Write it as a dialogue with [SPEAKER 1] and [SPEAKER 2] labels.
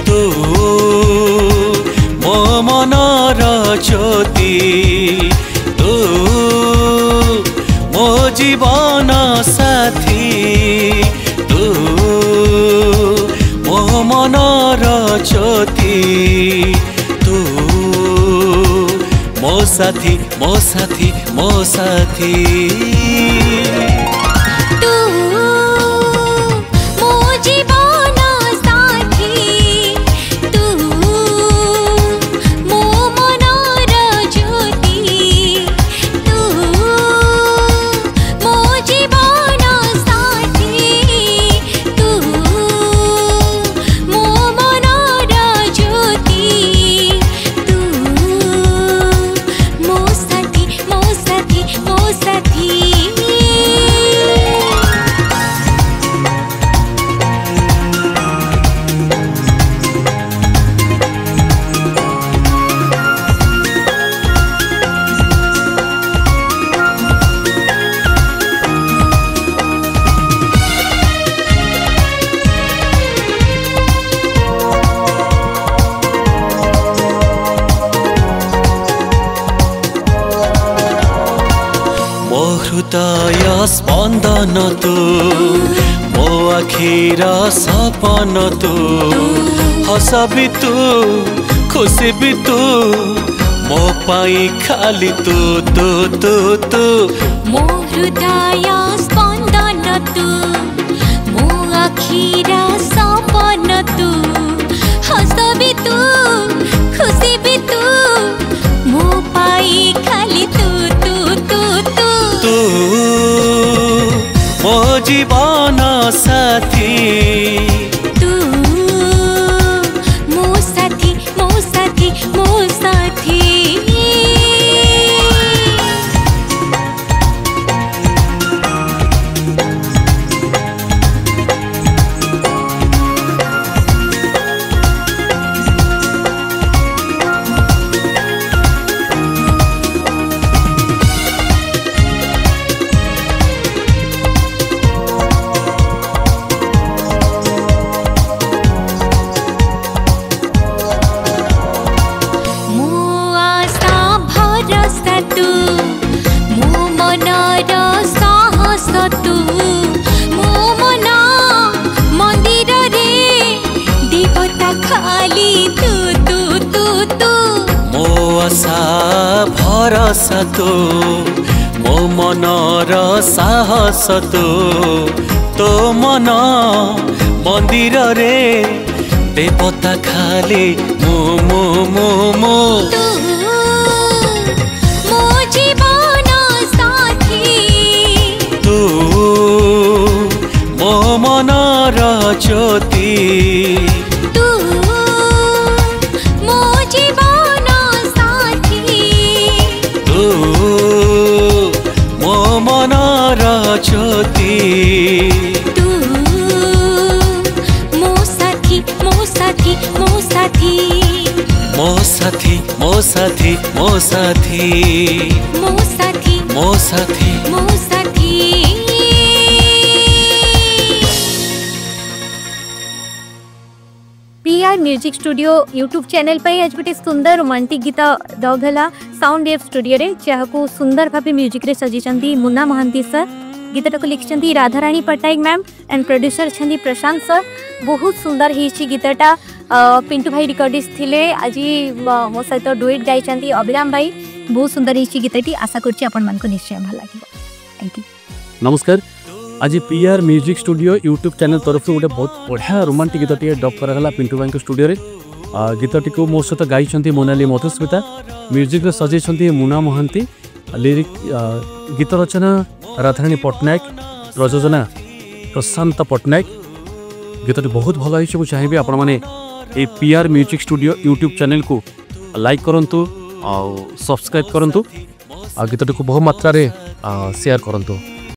[SPEAKER 1] तू मो मनर ज्योति तू मो जीवन साथी तू मो मनर ज्योति तू मो साथी मो साथी मो साथी हृदय स्पंदन तू मो आखिर सपन तू हस भी तू खुशी भी तू मो पाई खाली तू तू तू तू
[SPEAKER 2] मो हृदय स्पंदन तू मो आखिर सपन तू हस भी तू खुशी भी तू मो पाई खाली तू तू तू तू
[SPEAKER 1] तू मो जीवन साथी
[SPEAKER 2] तू मो साथी मो साथी मो साथी
[SPEAKER 1] भरोसा तो मो मनर साहस तो मन मंदिर रे देवता खाली मो मो मो मो
[SPEAKER 2] मो जीवन साथी
[SPEAKER 1] तू मो मनर ज्योति मनर ज्योति
[SPEAKER 2] तू मो साथी मो साथी मो साथी
[SPEAKER 1] मो साथी मो साथी मो साथी
[SPEAKER 2] मो साथी
[SPEAKER 1] मो साथी
[SPEAKER 2] मो साथी
[SPEAKER 3] PR music studio YouTube channel पर आज गोटे सुंदर रोमांटिक गीत दौला साउंड वेव स्टूडियो रे जहाँ सुंदर भाव म्यूजिक रे सजी मुन्ना महांती सर गीतटा को लिखिं Radharani Pattnaik ma'am and producer अच्छा प्रशांत सर बहुत सुंदर होती गीतटा पिंटू भाई रिकॉर्डिस्ट थिले आज मो सहित डुएट गाई अभिराम भाई बहुत सुंदर होती गीतटी आशा कर निश्चय भल लगे थैंक यू
[SPEAKER 4] नमस्कार आज PR music studio YouTube channel तरफ गोटे बहुत बढ़िया रोमांटिक गीतटे डब कराला पिंटू भाई स्टूडियो रे गीतटी को मो सहित गाई मोनाली मधुस्मिता म्यूजिक सजाई मुना महांती लिरिक गीत रचना राधाराणी पट्टनायक प्रयोजना प्रशांत पट्टनायक गीतटी बहुत भल हो चाहिए आपण मैंने PR music studio YouTube channel को लाइक करंतु सब्सक्राइब करंतु गीतटी को बहु मात्रा रे शेयर करंतु।